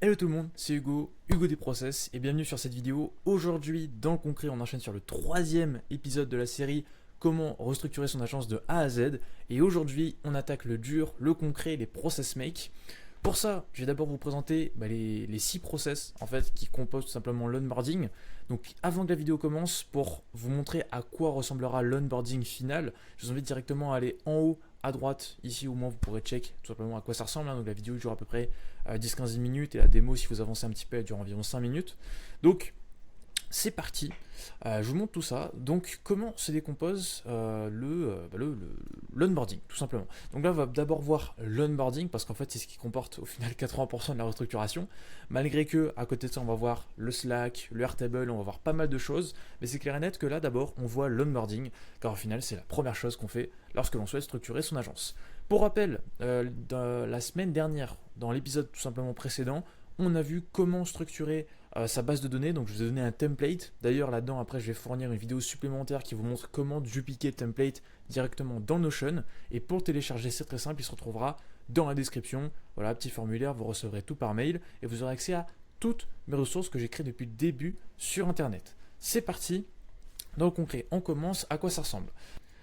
Hello tout le monde, c'est Hugo, Hugo des Process, et bienvenue sur cette vidéo. Aujourd'hui, dans le concret, on enchaîne sur le troisième épisode de la série Comment restructurer son agence de A à Z. Et aujourd'hui, on attaque le dur, le concret, les process make. Pour ça, je vais d'abord vous présenter les 6 process en fait, qui composent tout simplement l'onboarding. Donc avant que la vidéo commence, pour vous montrer à quoi ressemblera l'onboarding final, je vous invite directement à aller en haut à droite, ici au moins vous pourrez check tout simplement à quoi ça ressemble. Donc la vidéo dure à peu près 10-15 minutes et la démo, si vous avancez un petit peu, elle dure environ 5 minutes. Donc c'est parti, je vous montre tout ça. Donc comment se décompose l'onboarding tout simplement. Donc là on va d'abord voir l'onboarding parce qu'en fait c'est ce qui comporte au final 80% de la restructuration. Malgré que à côté de ça on va voir le Slack, le Airtable, on va voir pas mal de choses. Mais c'est clair et net que là d'abord on voit l'onboarding car au final c'est la première chose qu'on fait lorsque l'on souhaite structurer son agence. Pour rappel, la semaine dernière, dans l'épisode tout simplement précédent, on a vu comment structurer sa base de données. Donc je vous ai donné un template. D'ailleurs là-dedans après je vais fournir une vidéo supplémentaire qui vous montre comment dupliquer le template directement dans Notion. Et pour le télécharger c'est très simple, il se retrouvera dans la description. Voilà, petit formulaire, vous recevrez tout par mail et vous aurez accès à toutes mes ressources que j'ai créées depuis le début sur internet. C'est parti, dans le concret, on commence. À quoi ça ressemble?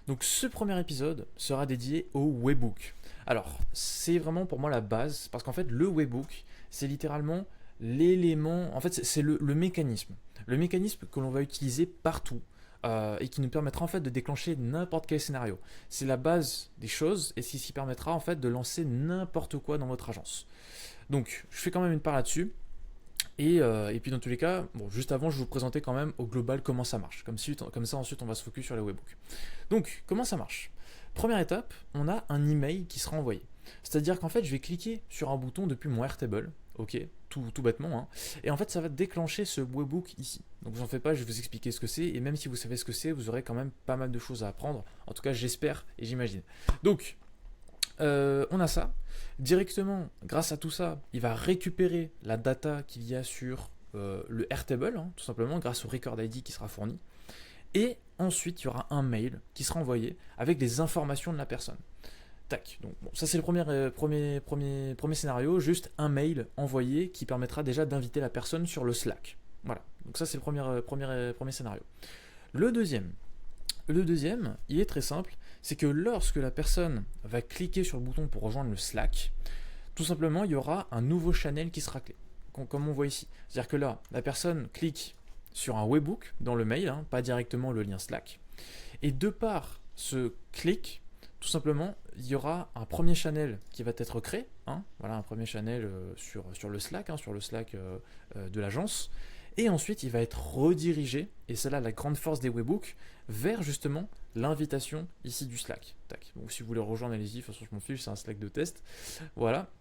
Donc ce premier épisode sera dédié au webbook. Alors c'est vraiment pour moi la base parce qu'en fait le webbook c'est littéralement l'élément, en fait c'est le mécanisme. Le mécanisme que l'on va utiliser partout et qui nous permettra en fait de déclencher n'importe quel scénario. C'est la base des choses et c'est ce qui permettra en fait de lancer n'importe quoi dans votre agence. Donc je fais quand même une part là-dessus. Et puis dans tous les cas, bon, juste avant, je vais vous présenter quand même au global comment ça marche. Comme ça, ensuite, on va se focus sur les webhooks. Donc, comment ça marche? Première étape, on a un email qui sera envoyé. C'est-à-dire qu'en fait, je vais cliquer sur un bouton depuis mon Airtable, ok, tout bêtement, hein, et en fait, ça va déclencher ce webhook ici. Donc, vous en faites pas, je vais vous expliquer ce que c'est, et même si vous savez ce que c'est, vous aurez quand même pas mal de choses à apprendre. En tout cas, j'espère et j'imagine. Donc, on a ça. Directement, grâce à tout ça, il va récupérer la data qu'il y a sur le Airtable, hein, tout simplement, grâce au Record ID qui sera fourni. Et ensuite, il y aura un mail qui sera envoyé avec les informations de la personne. Tac. Donc, bon, ça c'est le premier scénario, juste un mail envoyé qui permettra déjà d'inviter la personne sur le Slack. Voilà. Donc ça c'est le premier scénario. Le deuxième, il est très simple, c'est que lorsque la personne va cliquer sur le bouton pour rejoindre le Slack, tout simplement, il y aura un nouveau channel qui sera créé, comme on voit ici. C'est-à-dire que là, la personne clique sur un webhook dans le mail, hein, pas directement le lien Slack, et de par ce clic, tout simplement, il y aura un premier channel qui va être créé, hein, voilà, un premier channel sur le Slack, hein, sur le Slack de l'agence. Et ensuite, il va être redirigé, et c'est là la grande force des webhooks, vers justement l'invitation ici du Slack. Tac. Donc si vous voulez rejoindre, allez-y, de toute façon je m'en fiche, c'est un Slack de test. Voilà.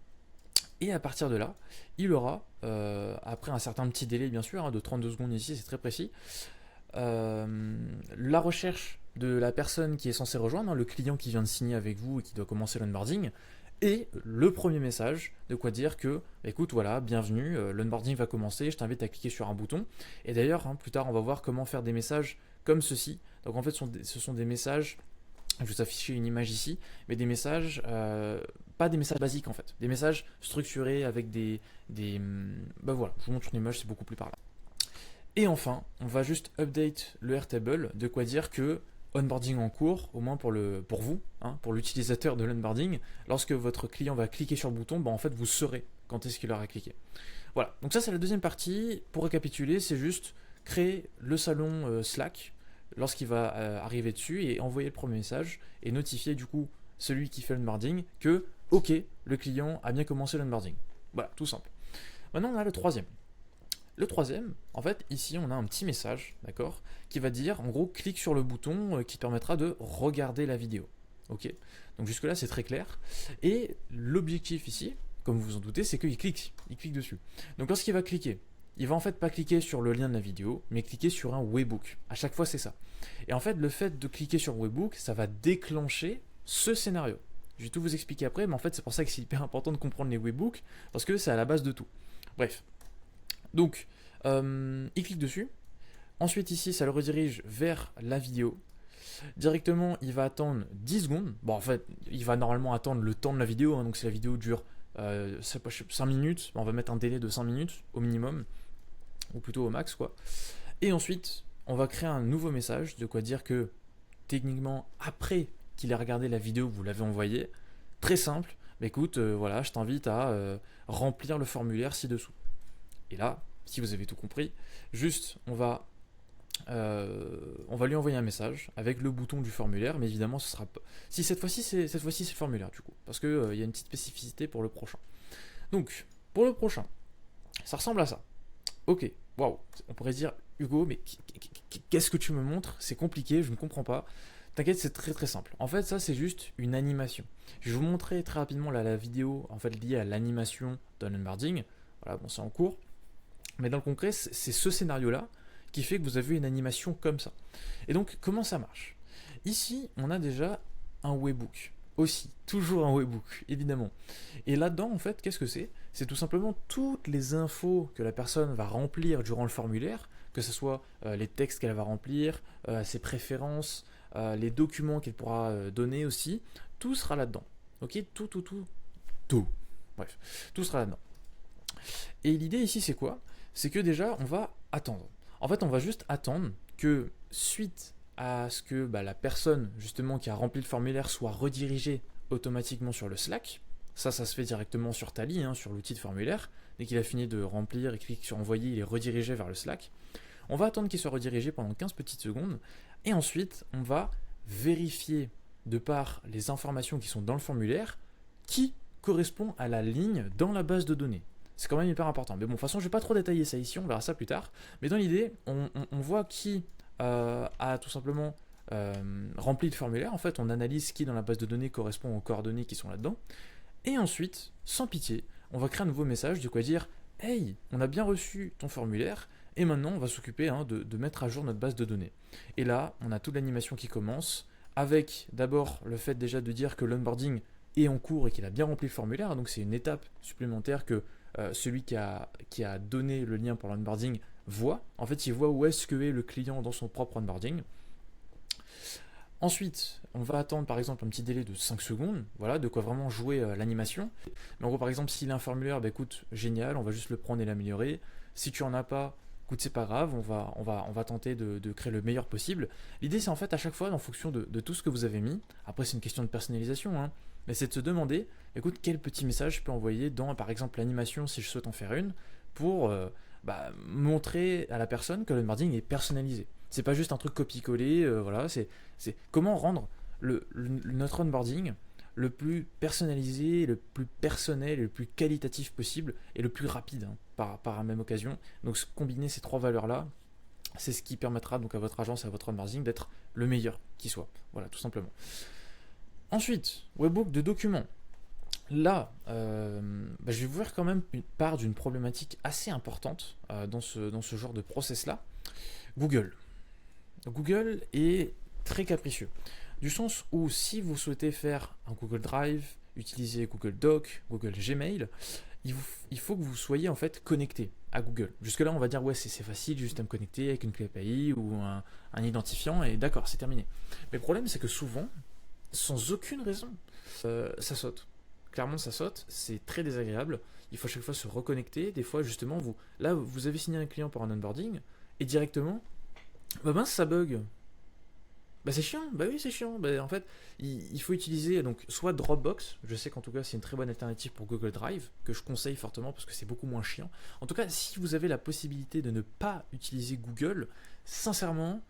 Et à partir de là, il aura, après un certain petit délai bien sûr, hein, de 32 secondes ici, c'est très précis, la recherche de la personne qui est censée rejoindre, hein, le client qui vient de signer avec vous et qui doit commencer l'onboarding, et le premier message, de quoi dire que, écoute, voilà, bienvenue, l'onboarding va commencer, je t'invite à cliquer sur un bouton. Et d'ailleurs, hein, plus tard, on va voir comment faire des messages comme ceci. Donc en fait, ce sont des messages, je vais vous afficher une image ici, mais des messages, pas des messages basiques en fait, des messages structurés avec ben voilà, je vous montre une image, c'est beaucoup plus parlant. Et enfin, on va juste update le Airtable, de quoi dire que onboarding en cours, au moins pour vous, hein, pour l'utilisateur de l'onboarding, lorsque votre client va cliquer sur le bouton, en fait vous saurez quand est-ce qu'il aura cliqué. Voilà, donc ça c'est la deuxième partie. Pour récapituler, c'est juste créer le salon Slack lorsqu'il va arriver dessus et envoyer le premier message et notifier du coup celui qui fait l'onboarding que ok, le client a bien commencé l'onboarding. Voilà, tout simple. Maintenant on a le troisième. Le troisième, en fait, ici on a un petit message, d'accord, qui va dire, en gros, clique sur le bouton qui permettra de regarder la vidéo. Ok. Donc jusque-là, c'est très clair. Et l'objectif ici, comme vous vous en doutez, c'est qu'il clique dessus. Donc lorsqu'il va cliquer, il va en fait pas cliquer sur le lien de la vidéo, mais cliquer sur un webhook. À chaque fois, c'est ça. Et en fait, le fait de cliquer sur webhook, ça va déclencher ce scénario. Je vais tout vous expliquer après, mais en fait, c'est pour ça que c'est hyper important de comprendre les webhooks, parce que c'est à la base de tout. Bref. Donc, il clique dessus. Ensuite, ici, ça le redirige vers la vidéo. Directement, il va attendre 10 secondes. Bon, en fait, il va normalement attendre le temps de la vidéo. Hein, donc, si la vidéo dure c'est pas 5 minutes, on va mettre un délai de 5 minutes au minimum, ou plutôt au max quoi. Et ensuite, on va créer un nouveau message, de quoi dire que techniquement, après qu'il ait regardé la vidéo que vous l'avez envoyée, très simple, bah écoute, voilà, je t'invite à remplir le formulaire ci-dessous. Et là, si vous avez tout compris, juste on va lui envoyer un message avec le bouton du formulaire, mais évidemment ce sera pas. Si cette fois-ci c'est le formulaire du coup, parce que il y a une petite spécificité pour le prochain. Donc pour le prochain, ça ressemble à ça. Ok, waouh, on pourrait dire Hugo, mais qu'est-ce que tu me montres? C'est compliqué, je ne comprends pas. T'inquiète, c'est très très simple. En fait, ça c'est juste une animation. Je vais vous montrer très rapidement la vidéo en fait liée à l'animation d'un onboarding. Voilà, bon, c'est en cours. Mais dans le concret, c'est ce scénario-là qui fait que vous avez une animation comme ça. Et donc, comment ça marche? Ici, on a déjà un webbook. Aussi, toujours un webbook, évidemment. Et là-dedans, en fait, qu'est-ce que c'est? C'est tout simplement toutes les infos que la personne va remplir durant le formulaire, que ce soit les textes qu'elle va remplir, ses préférences, les documents qu'elle pourra donner aussi. Tout sera là-dedans. Ok? Tout. Bref, tout sera là-dedans. Et l'idée ici, c'est quoi? C'est que déjà, on va attendre. En fait, on va juste attendre que suite à ce que la personne justement qui a rempli le formulaire soit redirigée automatiquement sur le Slack. Ça se fait directement sur Tally, sur l'outil de formulaire. Dès qu'il a fini de remplir et clique sur envoyer, il est redirigé vers le Slack. On va attendre qu'il soit redirigé pendant 15 petites secondes. Et ensuite, on va vérifier de par les informations qui sont dans le formulaire qui correspond à la ligne dans la base de données. C'est quand même hyper important. Mais bon, de toute façon, je ne vais pas trop détailler ça ici, on verra ça plus tard. Mais dans l'idée, on voit qui a tout simplement rempli le formulaire. En fait, on analyse qui dans la base de données correspond aux coordonnées qui sont là-dedans. Et ensuite, sans pitié, on va créer un nouveau message de quoi dire « Hey, on a bien reçu ton formulaire, et maintenant on va s'occuper de mettre à jour notre base de données. » Et là, on a toute l'animation qui commence, avec d'abord le fait déjà de dire que l'onboarding est en cours et qu'il a bien rempli le formulaire. Donc c'est une étape supplémentaire que celui qui a donné le lien pour l'onboarding voit. En fait, il voit où est-ce que est le client dans son propre onboarding. Ensuite, on va attendre par exemple un petit délai de 5 secondes, voilà, de quoi vraiment jouer l'animation. Mais en gros, par exemple, s'il a un formulaire, écoute, génial, on va juste le prendre et l'améliorer. Si tu en as pas, écoute, c'est pas grave, on va tenter de créer le meilleur possible. L'idée, c'est en fait à chaque fois, en fonction de tout ce que vous avez mis, après c'est une question de personnalisation, mais c'est de se demander, écoute, quel petit message je peux envoyer dans, par exemple, l'animation, si je souhaite en faire une, pour montrer à la personne que le onboarding est personnalisé. C'est pas juste un truc copier-coller, voilà, c'est comment rendre notre onboarding le plus personnalisé, le plus personnel, le plus qualitatif possible et le plus rapide par la même occasion. Donc combiner ces trois valeurs-là, c'est ce qui permettra donc à votre agence et à votre onboarding d'être le meilleur qui soit. Voilà, tout simplement. Ensuite, webbook de documents. Là, je vais vous faire quand même part d'une problématique assez importante dans ce genre de process-là. Google. Google est très capricieux. Du sens où si vous souhaitez faire un Google Drive, utiliser Google Doc, Google Gmail, il faut que vous soyez en fait connecté à Google. Jusque-là, on va dire ouais, c'est facile, juste à me connecter avec une clé API ou un identifiant et d'accord, c'est terminé. Mais le problème, c'est que souvent, sans aucune raison, ça saute. Clairement, ça saute, c'est très désagréable. Il faut à chaque fois se reconnecter. Des fois, justement, vous avez signé un client pour un onboarding et directement, ça bug. C'est chiant, oui c'est chiant. En fait, il faut utiliser donc soit Dropbox, je sais qu'en tout cas c'est une très bonne alternative pour Google Drive, que je conseille fortement parce que c'est beaucoup moins chiant. En tout cas, si vous avez la possibilité de ne pas utiliser Google, sincèrement,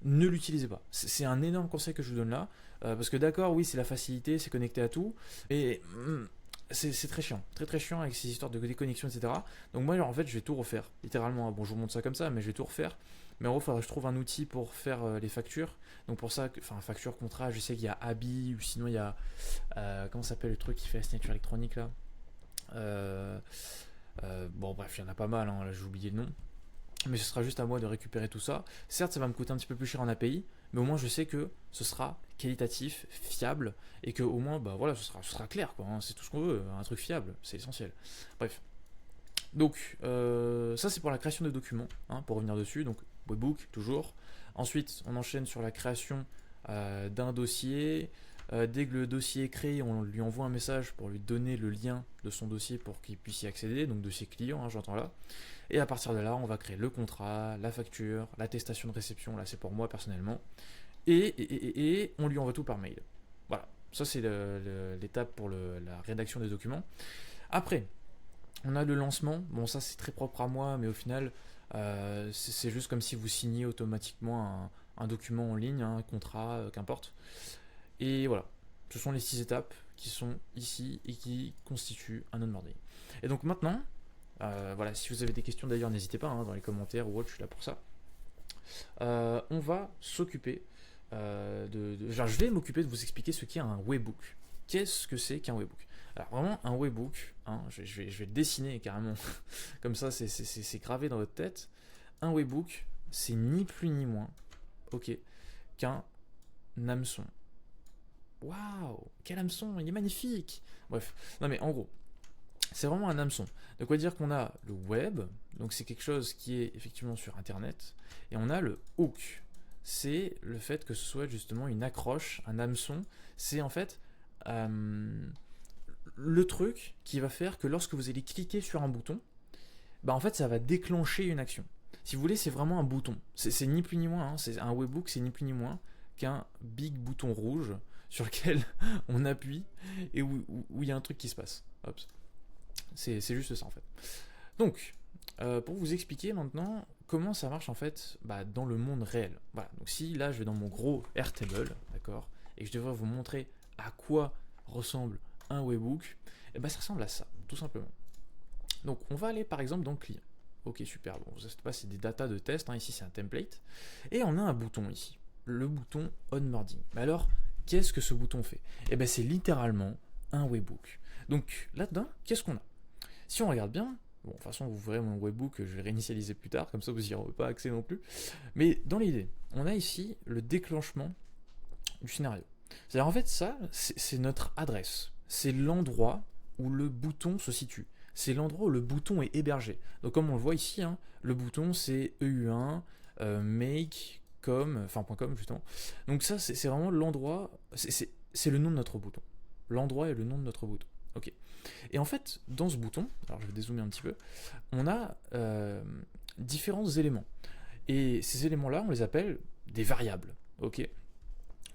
ne l'utilisez pas. C'est un énorme conseil que je vous donne là, parce que d'accord, oui c'est la facilité, c'est connecté à tout, et c'est très chiant, très chiant avec ces histoires de déconnexion, etc. Donc moi en fait je vais tout refaire, littéralement. Bon, je vous montre ça comme ça, mais je vais tout refaire. Mais en gros, il faudra que je trouve un outil pour faire les factures. Donc pour ça, facture, contrat, je sais qu'il y a Abi, ou sinon il y a, comment s'appelle le truc qui fait la signature électronique là bon bref, il y en a pas mal, là j'ai oublié le nom. Mais ce sera juste à moi de récupérer tout ça. Certes, ça va me coûter un petit peu plus cher en API, mais au moins je sais que ce sera qualitatif, fiable, et que au moins, voilà, ce sera clair, quoi. C'est tout ce qu'on veut, un truc fiable, c'est essentiel. Bref. Donc, ça c'est pour la création de documents, pour revenir dessus. Donc, webbook, toujours. Ensuite, on enchaîne sur la création d'un dossier. Dès que le dossier est créé, on lui envoie un message pour lui donner le lien de son dossier pour qu'il puisse y accéder, donc dossier client, hein, j'entends là. Et à partir de là, on va créer le contrat, la facture, l'attestation de réception, là c'est pour moi personnellement, et on lui envoie tout par mail. Voilà, ça c'est l'étape pour la rédaction des documents. Après, on a le lancement. Bon, ça c'est très propre à moi, mais au final, c'est juste comme si vous signiez automatiquement un document en ligne, un contrat, qu'importe. Et voilà, ce sont les 6 étapes qui sont ici et qui constituent un onboarding. Et donc maintenant, voilà, si vous avez des questions d'ailleurs, n'hésitez pas hein, dans les commentaires ou autre, je suis là pour ça. On va s'occuper genre, je vais m'occuper de vous expliquer ce qu'est un webbook. Qu'est-ce que c'est qu'un webbook? Alors vraiment un webbook, hein, je vais le dessiner carrément, comme ça c'est gravé dans votre tête. Un webbook, c'est ni plus ni moins, ok, qu'un hameçon. Waouh, quel hameçon, il est magnifique. Bref, non mais en gros, c'est vraiment un hameçon. De quoi dire qu'on a le web, donc c'est quelque chose qui est effectivement sur internet, et on a le hook. C'est le fait que ce soit justement une accroche, un hameçon. C'est en fait le truc qui va faire que lorsque vous allez cliquer sur un bouton, bah en fait ça va déclencher une action. Si vous voulez, c'est vraiment un bouton. C'est ni plus ni moins, hein. C'est un webbook, c'est ni plus ni moins qu'un big bouton rouge sur lequel on appuie et où il y a un truc qui se passe. Hop. C'est juste ça en fait. Donc, pour vous expliquer maintenant comment ça marche en fait dans le monde réel. Voilà, donc si là je vais dans mon gros Airtable, d'accord, et que je devrais vous montrer à quoi ressemble un webbook, et ça ressemble à ça, tout simplement. Donc on va aller par exemple dans le client. Ok, super, bon, ça c'est des datas de test, hein, ici c'est un template, et on a un bouton ici, le bouton onboarding. Mais alors, qu'est-ce que ce bouton fait? C'est littéralement un webbook. Donc là-dedans, qu'est-ce qu'on a? Si on regarde bien, bon, de toute façon, vous verrez mon webbook, je vais réinitialiser plus tard, comme ça vous n'y aurez pas accès non plus. Mais dans l'idée, on a ici le déclenchement du scénario. C'est-à-dire, en fait, ça, c'est notre adresse. C'est l'endroit où le bouton se situe. C'est l'endroit où le bouton est hébergé. Donc, comme on le voit ici, hein, le bouton, c'est EU1, make, .com, justement. Donc, ça, c'est vraiment l'endroit, c'est le nom de notre bouton. L'endroit est le nom de notre bouton. Ok. Et en fait, dans ce bouton, alors je vais dézoomer un petit peu, on a différents éléments. Et ces éléments-là, on les appelle des variables. Ok.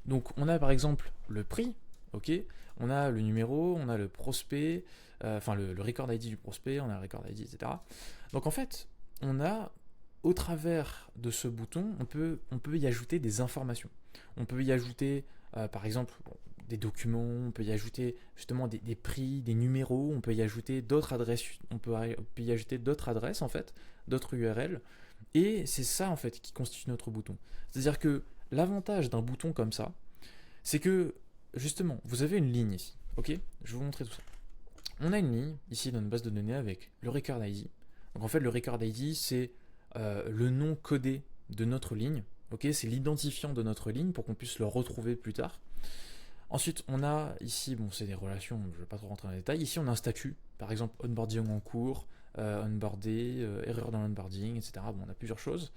Donc on a par exemple le prix, ok. On a le numéro, on a le prospect, le record ID du prospect, on a le record ID, etc. Donc en fait, on a au travers de ce bouton, on peut y ajouter des informations. On peut y ajouter, par exemple, des documents, on peut y ajouter justement des prix, des numéros, on peut y ajouter d'autres adresses, on peut y ajouter d'autres adresses en fait, d'autres URL, et c'est ça en fait qui constitue notre bouton. C'est-à-dire que l'avantage d'un bouton comme ça, c'est que justement, vous avez une ligne ici, ok? Je vais vous montrer tout ça. On a une ligne ici dans une base de données avec le record ID. Donc en fait, le record ID, c'est le nom codé de notre ligne, ok? C'est l'identifiant de notre ligne pour qu'on puisse le retrouver plus tard. Ensuite, on a ici, bon, c'est des relations, je ne vais pas trop rentrer dans les détails. Ici, on a un statut, par exemple, onboarding en cours, onboardé, erreur dans l'onboarding, etc. Bon, on a plusieurs choses.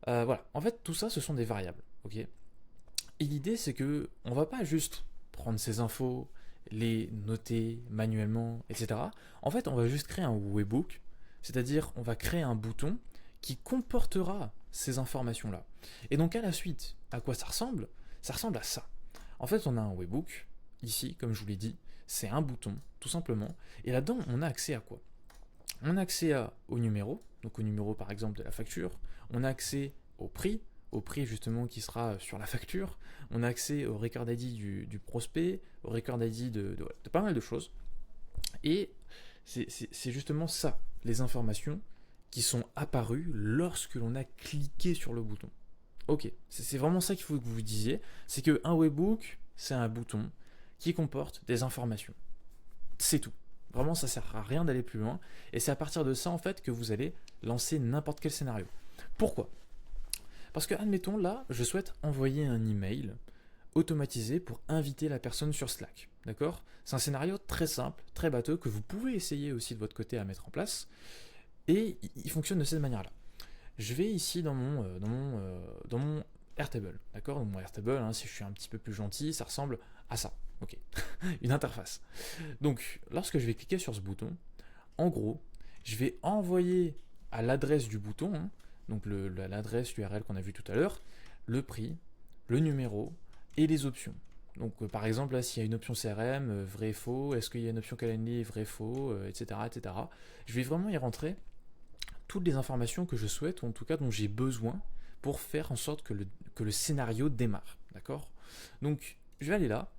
Voilà, en fait, tout ça, ce sont des variables, ok? Et l'idée, c'est que on va pas juste prendre ces infos, les noter manuellement, etc. En fait, on va juste créer un webbook, c'est-à-dire, on va créer un bouton qui comportera ces informations-là. Et donc, à la suite, à quoi ça ressemble? Ça ressemble à ça. En fait, on a un webbook, ici, comme je vous l'ai dit, c'est un bouton, tout simplement, et là-dedans, on a accès à quoi? On a accès au numéro, donc au numéro par exemple de la facture, on a accès au prix justement qui sera sur la facture, on a accès au record ID du prospect, au record ID de pas mal de choses, et c'est justement ça, les informations qui sont apparues lorsque l'on a cliqué sur le bouton. Ok, c'est vraiment ça qu'il faut que vous disiez, c'est qu'un webbook, c'est un bouton qui comporte des informations. C'est tout. Vraiment, ça sert à rien d'aller plus loin, et c'est à partir de ça, en fait, que vous allez lancer n'importe quel scénario. Pourquoi? Parce que, admettons, là, je souhaite envoyer un email automatisé pour inviter la personne sur Slack. D'accord? C'est un scénario très simple, très bateau, que vous pouvez essayer aussi de votre côté à mettre en place, et il fonctionne de cette manière-là. Je vais ici dans mon Airtable, d'accord? Donc mon Airtable, hein, si je suis un petit peu plus gentil, ça ressemble à ça. Ok, une interface. Donc, lorsque je vais cliquer sur ce bouton, en gros, je vais envoyer à l'adresse du bouton, hein, donc l'adresse URL qu'on a vu tout à l'heure, le prix, le numéro et les options. Donc par exemple, là, s'il y a une option CRM, vrai, faux, est-ce qu'il y a une option Calendly, vrai, faux, etc., etc. Je vais vraiment y rentrer toutes les informations que je souhaite, ou en tout cas dont j'ai besoin pour faire en sorte que le scénario démarre. D'accord? Donc je vais aller là,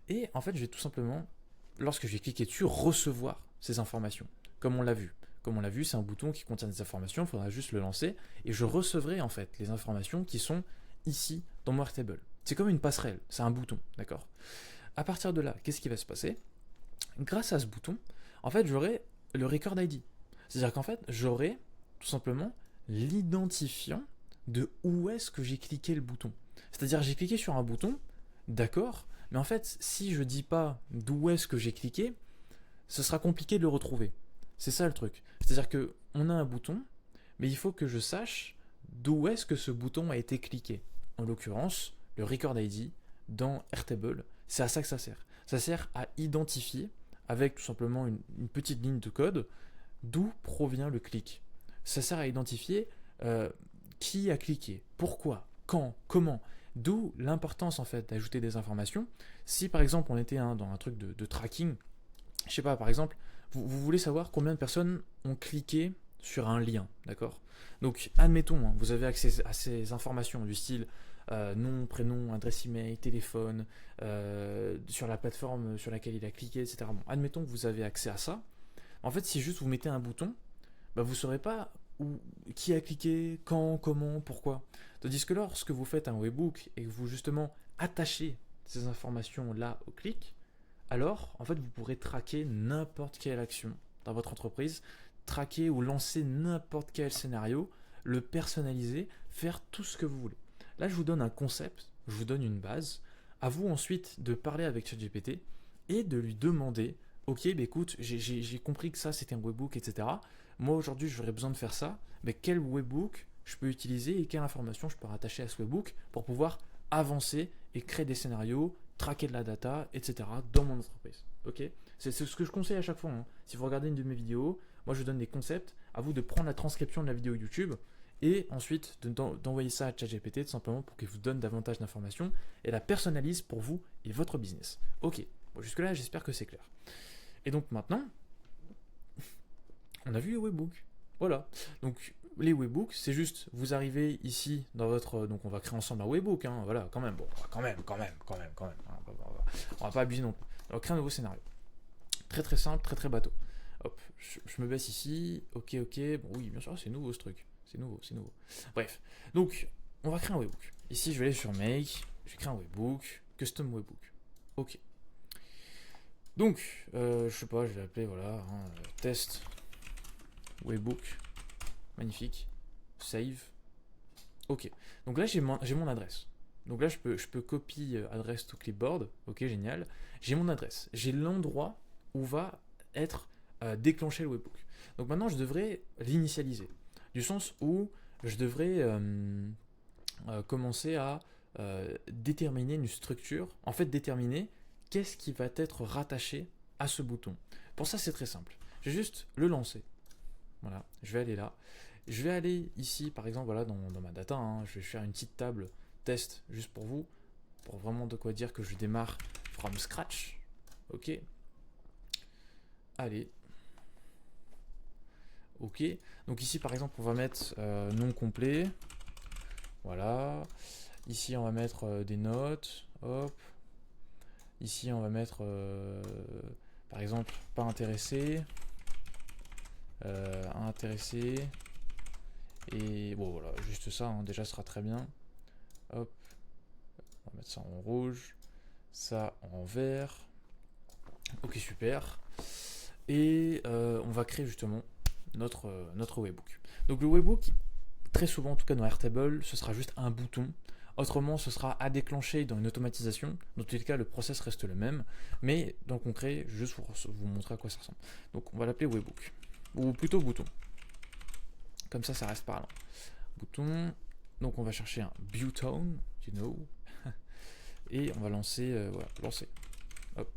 et en fait, je vais tout simplement, lorsque je vais cliquer dessus, recevoir ces informations, comme on l'a vu. Comme on l'a vu, c'est un bouton qui contient des informations, il faudra juste le lancer, et je recevrai en fait les informations qui sont ici dans mon Airtable. C'est comme une passerelle, c'est un bouton, d'accord? À partir de là, qu'est-ce qui va se passer? Grâce à ce bouton, en fait, j'aurai le record ID. C'est-à-dire qu'en fait, j'aurai tout simplement l'identifiant de où est-ce que j'ai cliqué le bouton. C'est-à-dire j'ai cliqué sur un bouton, d'accord, mais en fait, si je dis pas d'où est-ce que j'ai cliqué, ce sera compliqué de le retrouver. C'est ça le truc. C'est-à-dire que on a un bouton, mais il faut que je sache d'où est-ce que ce bouton a été cliqué. En l'occurrence, le record ID dans Airtable, c'est à ça que ça sert. Ça sert à identifier, avec tout simplement une petite ligne de code, d'où provient le clic. Ça sert à identifier qui a cliqué, pourquoi, quand, comment. D'où l'importance en fait d'ajouter des informations. Si par exemple on était dans un truc de tracking, je sais pas, par exemple, vous voulez savoir combien de personnes ont cliqué sur un lien, d'accord? Donc, admettons, hein, vous avez accès à ces informations du style nom, prénom, adresse email, téléphone, sur la plateforme sur laquelle il a cliqué, etc. Bon, admettons que vous avez accès à ça. En fait, si juste vous mettez un bouton, bah, vous ne saurez pas qui a cliqué, quand, comment, pourquoi. Tandis que lorsque vous faites un webhook et que vous justement attachez ces informations-là au clic, alors en fait vous pourrez traquer n'importe quelle action dans votre entreprise, traquer ou lancer n'importe quel scénario, le personnaliser, faire tout ce que vous voulez. Là je vous donne un concept, je vous donne une base, à vous ensuite de parler avec ChatGPT et de lui demander, ok bah écoute, j'ai compris que ça c'était un webhook, etc. Moi aujourd'hui j'aurais besoin de faire ça, mais quel webhook je peux utiliser et quelle information je peux rattacher à ce webhook pour pouvoir avancer et créer des scénarios, traquer de la data, etc. dans mon entreprise. Ok, c'est ce que je conseille à chaque fois. Hein. Si vous regardez une de mes vidéos, moi je donne des concepts, à vous de prendre la transcription de la vidéo YouTube et ensuite d'envoyer ça à ChatGPT tout simplement pour qu'il vous donne davantage d'informations et la personnalise pour vous et votre business. Ok, bon, jusque-là j'espère que c'est clair. Et donc maintenant, on a vu les webhooks. Voilà. Donc les webhooks, c'est juste, vous arrivez ici dans votre... Donc on va créer ensemble un webhook, hein, voilà, quand même, bon, quand même. On va pas abuser non plus. On va créer un nouveau scénario. Très très simple, très très bateau. Hop, je me baisse ici, ok, bon oui, bien sûr, c'est nouveau ce truc. C'est nouveau. Bref, donc on va créer un webhook. Ici, je vais aller sur Make, je vais créer un webhook, Custom Webhook. Ok. Donc, je sais pas, je vais l'appeler, voilà, test webhook. Magnifique. Save. Ok. Donc là, j'ai mon adresse. Donc là, je peux copier adresse to clipboard. Ok, génial. J'ai mon adresse. J'ai l'endroit où va être déclenché le webhook. Donc maintenant, je devrais l'initialiser. Du sens où je devrais commencer à déterminer une structure. En fait, déterminer qu'est-ce qui va être rattaché à ce bouton. Pour ça, c'est très simple. Je vais juste le lancer. Voilà, je vais aller là. Je vais aller ici, par exemple, voilà, dans ma data. Hein, je vais faire une petite table test juste pour vous, pour vraiment de quoi dire que je démarre from scratch. Ok. Allez. Ok. Donc ici, par exemple, on va mettre nom complet. Voilà. Ici, on va mettre des notes. Hop. Ici, on va mettre, par exemple, pas intéressé. Intéressé. Et bon voilà, juste ça, hein, déjà ce sera très bien. Hop, on va mettre ça en rouge, ça en vert. Ok, super. Et on va créer justement notre webhook. Donc le webhook, très souvent, en tout cas dans Airtable, ce sera juste un bouton. Autrement, ce sera à déclencher dans une automatisation. Dans tous les cas, le process reste le même. Mais dans le concret, juste pour vous montrer à quoi ça ressemble. Donc on va l'appeler webhook. Ou plutôt bouton. Comme ça reste parlant. Bouton. Donc on va chercher un button, you know. Et on va lancer, voilà, lancer. Hop,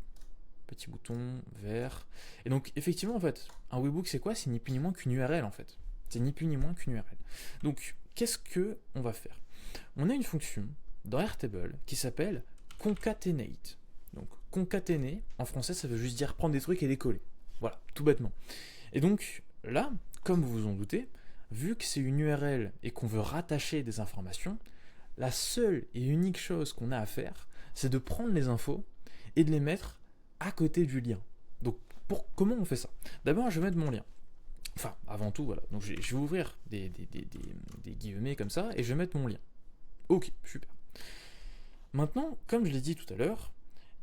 petit bouton vert. Et donc effectivement en fait, un webhook c'est quoi? C'est ni plus ni moins qu'une URL en fait. C'est ni plus ni moins qu'une URL. Donc qu'est-ce que on va faire? On a une fonction dans Airtable qui s'appelle concatenate. Donc concaténer, en français ça veut juste dire prendre des trucs et les coller. Voilà, tout bêtement. Et donc là, comme vous vous en doutez, vu que c'est une URL et qu'on veut rattacher des informations, la seule et unique chose qu'on a à faire, c'est de prendre les infos et de les mettre à côté du lien. Donc comment on fait ça? D'abord je vais mettre mon lien. Enfin, avant tout, voilà. Donc je vais ouvrir des guillemets comme ça et je vais mettre mon lien. Ok, super. Maintenant, comme je l'ai dit tout à l'heure,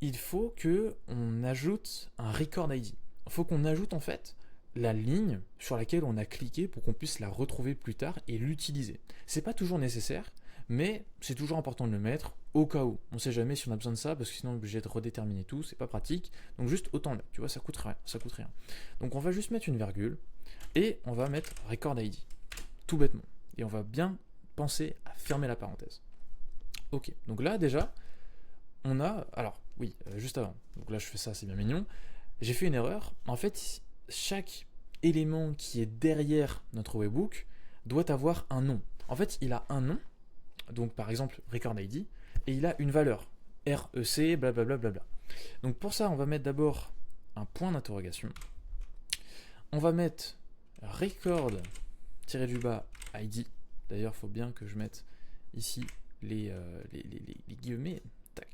il faut qu'on ajoute un record ID. Il faut qu'on ajoute en fait la ligne sur laquelle on a cliqué pour qu'on puisse la retrouver plus tard et l'utiliser. C'est pas toujours nécessaire, mais c'est toujours important de le mettre au cas où. On sait jamais si on a besoin de ça parce que sinon on est obligé de redéterminer tout, c'est pas pratique. Donc juste autant là, tu vois, ça coûte rien, ça coûte rien. Donc on va juste mettre une virgule et on va mettre record ID, tout bêtement. Et on va bien penser à fermer la parenthèse. Ok, donc là déjà, on a, alors oui, juste avant, donc là je fais ça, c'est bien mignon, j'ai fait une erreur, en fait chaque élément qui est derrière notre webhook doit avoir un nom. En fait il a un nom, donc par exemple record ID, et il a une valeur, REC, blablabla. Donc pour ça on va mettre d'abord un point d'interrogation, on va mettre record-ID, d'ailleurs il faut bien que je mette ici les guillemets, tac.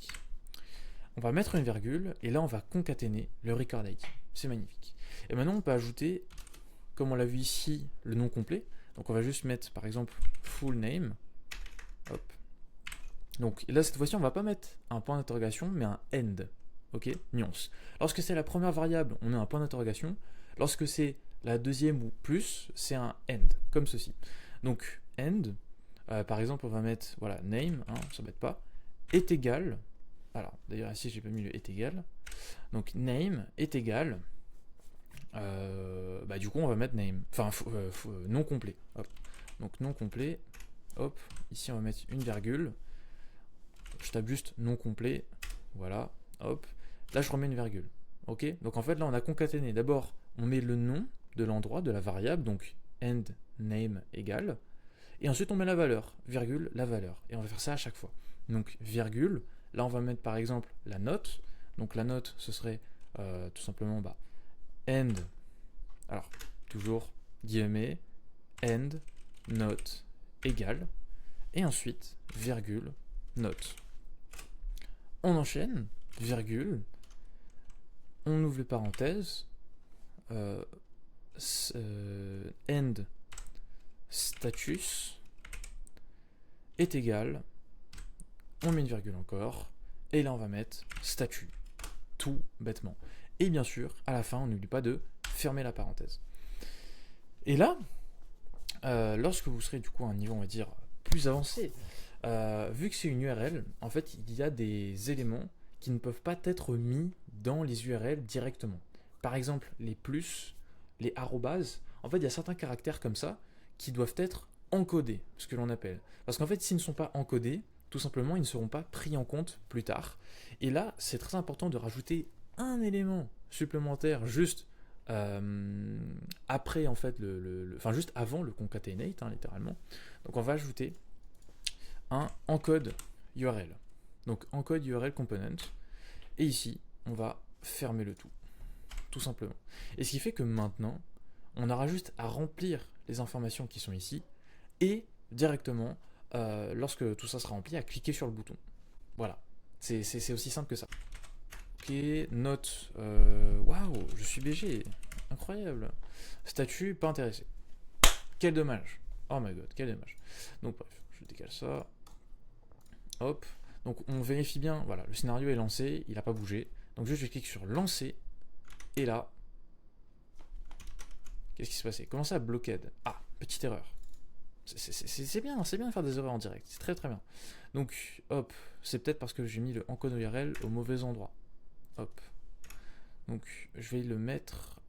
On va mettre une virgule et là on va concaténer le record ID. C'est magnifique. Et maintenant on peut ajouter, comme on l'a vu ici, le nom complet. Donc on va juste mettre par exemple full name. Hop. Donc là cette fois-ci on va pas mettre un point d'interrogation mais un end. Ok, nuance. Lorsque c'est la première variable, on a un point d'interrogation. Lorsque c'est la deuxième ou plus, c'est un end, comme ceci. Donc end. Par exemple, on va mettre, voilà, name, hein, on s'embête pas, est égal, alors, d'ailleurs ici j'ai pas mis le est égal, donc name est égal, du coup on va mettre name, enfin nom complet, hop. Donc nom complet, hop, ici on va mettre une virgule, je tape juste nom complet, voilà, hop, là je remets une virgule, ok. Donc en fait là on a concaténé, d'abord on met le nom de l'endroit, de la variable, donc end name égal, et ensuite on met la valeur, virgule, la valeur. Et on va faire ça à chaque fois. Donc virgule, là on va mettre par exemple la note. Donc la note ce serait tout simplement end, alors toujours guillemets, end, note, égale. Et ensuite, virgule, note. On enchaîne, virgule, on ouvre les parenthèses, end status est égal, on met une virgule encore, et là on va mettre statut, tout bêtement. Et bien sûr, à la fin, on n'oublie pas de fermer la parenthèse. Et là, lorsque vous serez du coup à un niveau, on va dire, plus avancé, vu que c'est une URL, en fait, il y a des éléments qui ne peuvent pas être mis dans les URL directement. Par exemple, les plus, les arrobases, en fait, il y a certains caractères comme ça qui doivent être encodés, ce que l'on appelle. Parce qu'en fait, s'ils ne sont pas encodés, tout simplement, ils ne seront pas pris en compte plus tard. Et là, c'est très important de rajouter un élément supplémentaire juste après, en fait, enfin juste avant le concatenate, hein, littéralement. Donc, on va ajouter un encode URL. Donc, encode URL component. Et ici, on va fermer le tout simplement. Et ce qui fait que maintenant, on aura juste à remplir les informations qui sont ici et directement, lorsque tout ça sera rempli, à cliquer sur le bouton. Voilà, c'est aussi simple que ça. Ok, note, waouh, je suis BG, incroyable. Statut, pas intéressé. Quel dommage. Oh my god, quel dommage. Donc bref, je décale ça. Hop. Donc on vérifie bien, voilà, le scénario est lancé, il n'a pas bougé. Donc juste je clique sur lancer. Et là, qu'est-ce qui s'est passé? Comment ça, blocked? Ah, petite erreur. C'est bien de faire des erreurs en direct. C'est très très bien. Donc, hop, c'est peut-être parce que j'ai mis le encode URL au mauvais endroit. Hop. Donc, je vais le mettre...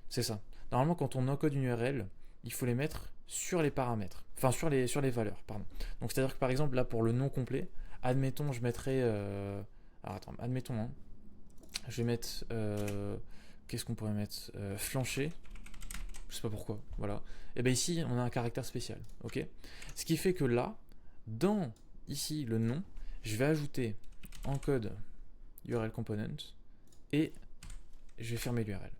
c'est ça. Normalement, quand on encode une URL, il faut les mettre sur les paramètres. Enfin, sur les valeurs, pardon. Donc, c'est-à-dire que par exemple, là, pour le nom complet, Admettons, je mettrais... alors attends, admettons, hein, je vais mettre... qu'est-ce qu'on pourrait mettre flancher. Je sais pas pourquoi, voilà. Et bien ici, on a un caractère spécial, ok. Ce qui fait que là, dans ici le nom, je vais ajouter en code URL component et je vais fermer l'URL.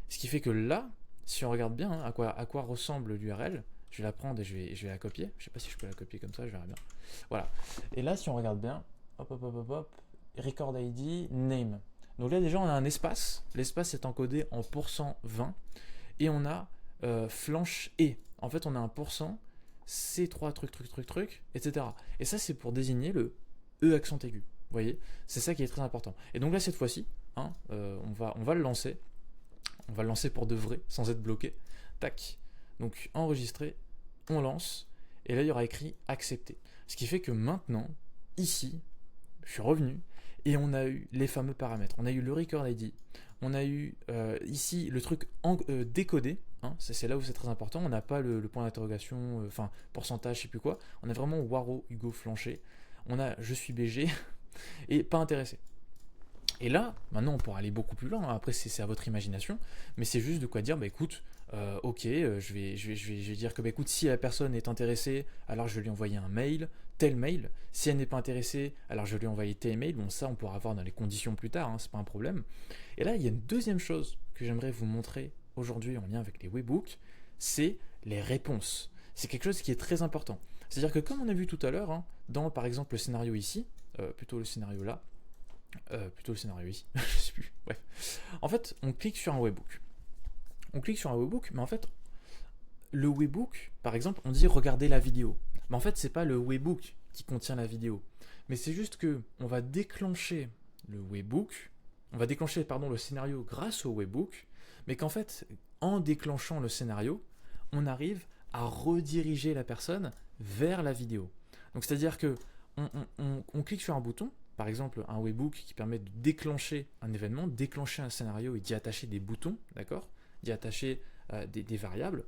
Ce qui fait que là, si on regarde bien hein, à quoi ressemble l'URL, je vais la prendre et je vais la copier. Je sais pas si je peux la copier comme ça, je verrai bien. Voilà. Et là, si on regarde bien, hop, hop, hop, hop, hop, record ID, name. Donc là, déjà, on a un espace. L'espace est encodé en %20 et on a flanche et. En fait, on a un pourcent, C3 truc, etc. Et ça, c'est pour désigner le E accent aigu. Vous voyez, c'est ça qui est très important. Et donc là, cette fois-ci, hein, on va le lancer. On va le lancer pour de vrai, sans être bloqué. Tac. Donc enregistrer, on lance. Et là, il y aura écrit accepter. Ce qui fait que maintenant, ici, je suis revenu et on a eu les fameux paramètres. On a eu le record ID. On a eu ici le truc décodé. Hein, c'est là où c'est très important. On n'a pas le point d'interrogation, enfin pourcentage, je sais plus quoi. On a vraiment Waro Hugo Flancher. On a je suis BG et pas intéressé. Et là, maintenant, on pourra aller beaucoup plus loin. Après, c'est à votre imagination, mais c'est juste de quoi dire. Bah écoute, ok, je vais dire que bah écoute, si la personne est intéressée, alors je vais lui envoyer un mail, tel mail. Si elle n'est pas intéressée, alors je vais lui envoyer tel mail. Bon, ça, on pourra voir dans les conditions plus tard. Hein, c'est pas un problème. Et là, il y a une deuxième chose que j'aimerais vous montrer aujourd'hui en lien avec les webbooks, c'est les réponses. C'est quelque chose qui est très important. C'est-à-dire que comme on a vu tout à l'heure, hein, dans par exemple le scénario ici, plutôt le scénario là. Plutôt le scénario ici, je sais plus. Bref. En fait, on clique sur un webbook. On clique sur un webbook, mais en fait, le webbook, par exemple, on dit regarder la vidéo. Mais en fait, c'est pas le webbook qui contient la vidéo. Mais c'est juste que on va déclencher le webbook, on va déclencher pardon, le scénario grâce au webbook, mais qu'en fait, en déclenchant le scénario, on arrive à rediriger la personne vers la vidéo. Donc c'est-à-dire que on clique sur un bouton, par exemple un webbook qui permet de déclencher un événement, déclencher un scénario et d'y attacher des boutons, d'accord, d'y attacher des variables.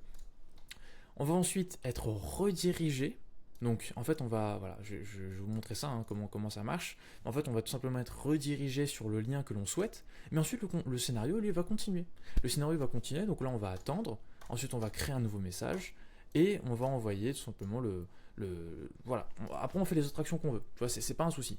On va ensuite être redirigé. Donc en fait on va, voilà, je vais vous montrer ça, hein, comment ça marche. En fait on va tout simplement être redirigé sur le lien que l'on souhaite, mais ensuite le scénario lui va continuer. Le scénario va continuer, donc là on va attendre, ensuite on va créer un nouveau message, et on va envoyer tout simplement voilà. Après on fait les autres actions qu'on veut, tu vois, c'est pas un souci.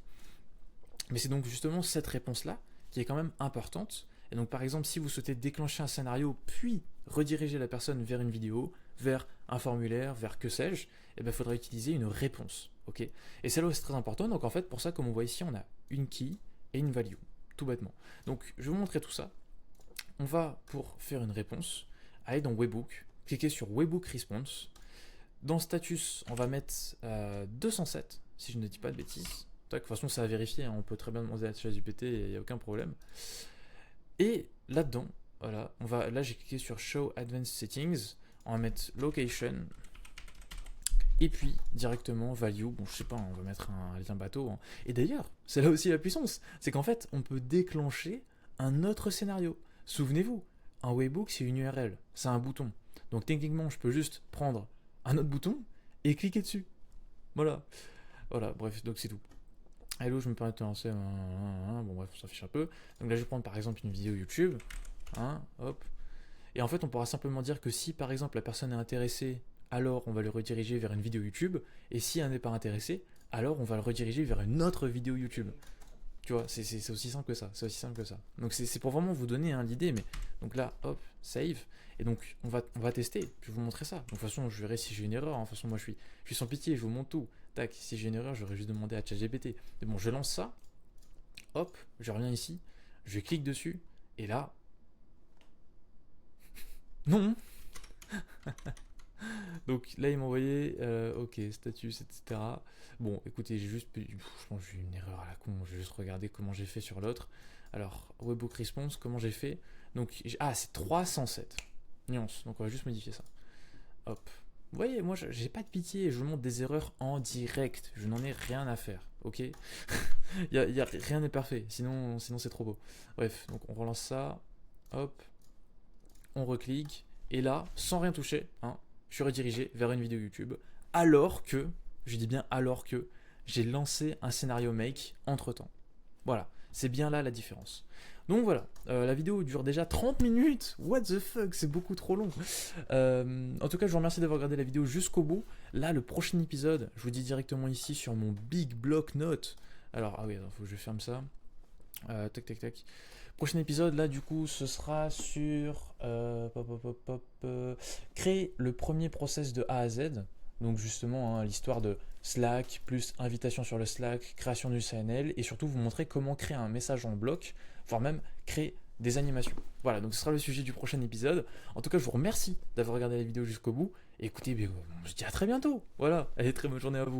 Mais c'est donc justement cette réponse-là qui est quand même importante. Et donc par exemple, si vous souhaitez déclencher un scénario, puis rediriger la personne vers une vidéo, vers un formulaire, vers que sais-je, eh ben, il faudra utiliser une réponse. Okay, et celle-là c'est très important. Donc en fait, pour ça, comme on voit ici, on a une key et une value, tout bêtement. Donc je vais vous montrer tout ça. On va, pour faire une réponse, aller dans Webbook, cliquer sur Webbook Response. Dans Status, on va mettre 207, si je ne dis pas de bêtises. De toute façon, c'est à vérifier, hein. On peut très bien demander à ChatGPT, il n'y a aucun problème. Et là-dedans, voilà, là j'ai cliqué sur Show Advanced Settings, on va mettre Location, et puis directement Value, bon je sais pas, on va mettre un lien bateau. Hein. Et d'ailleurs, c'est là aussi la puissance, c'est qu'en fait, on peut déclencher un autre scénario. Souvenez-vous, un webbook c'est une URL, c'est un bouton. Donc techniquement, je peux juste prendre un autre bouton et cliquer dessus. Voilà, bref, donc c'est tout. Hello, je me permets de te lancer. Bon, bref, on s'affiche un peu. Donc là, je vais prendre par exemple une vidéo YouTube. Hop. Et en fait, on pourra simplement dire que si par exemple la personne est intéressée, alors on va le rediriger vers une vidéo YouTube. Et si elle n'est pas intéressée, alors on va le rediriger vers une autre vidéo YouTube. Tu vois, c'est aussi simple que ça. C'est aussi simple que ça. Donc c'est pour vraiment vous donner l'idée. Mais donc là, hop, save. Et donc on va tester. Je vais vous montrer ça. Donc de toute façon, je verrai si j'ai une erreur. De toute façon, moi je suis sans pitié. Je vous montre tout. Tac, si j'ai une erreur, j'aurais juste demandé à ChatGPT. Mais bon, je lance ça. Hop, je reviens ici. Je clique dessus. Et là, non. Donc là, il m'a envoyé, ok, status, etc. Bon, écoutez, je pense que j'ai eu une erreur à la con. Je vais juste regarder comment j'ai fait sur l'autre. Alors, Webbook Response, comment j'ai fait. Donc, c'est 307 nuances. Donc, on va juste modifier ça. Hop. Vous voyez, moi, j'ai pas de pitié. Je vous montre des erreurs en direct. Je n'en ai rien à faire. Ok. Rien n'est parfait. Sinon c'est trop beau. Bref, donc on relance ça. Hop. On reclique. Et là, sans rien toucher, hein, je suis redirigé vers une vidéo YouTube. Alors que, je dis bien alors que, j'ai lancé un scénario make entre temps. Voilà, c'est bien là la différence. Donc voilà, la vidéo dure déjà 30 minutes. What the fuck, c'est beaucoup trop long. En tout cas, je vous remercie d'avoir regardé la vidéo jusqu'au bout. Là, le prochain épisode, je vous dis directement ici sur mon big block note. Alors, ah oui, il faut que je ferme ça. Tac, tac, tac. Prochain épisode, là, du coup, ce sera sur créer le premier process de A à Z. Donc, justement, hein, l'histoire de Slack, plus invitation sur le Slack, création du CNL, et surtout vous montrer comment créer un message en bloc, voire même créer des animations. Voilà, donc ce sera le sujet du prochain épisode. En tout cas, je vous remercie d'avoir regardé la vidéo jusqu'au bout. Et écoutez, on se dit à très bientôt. Voilà, allez, très bonne journée à vous.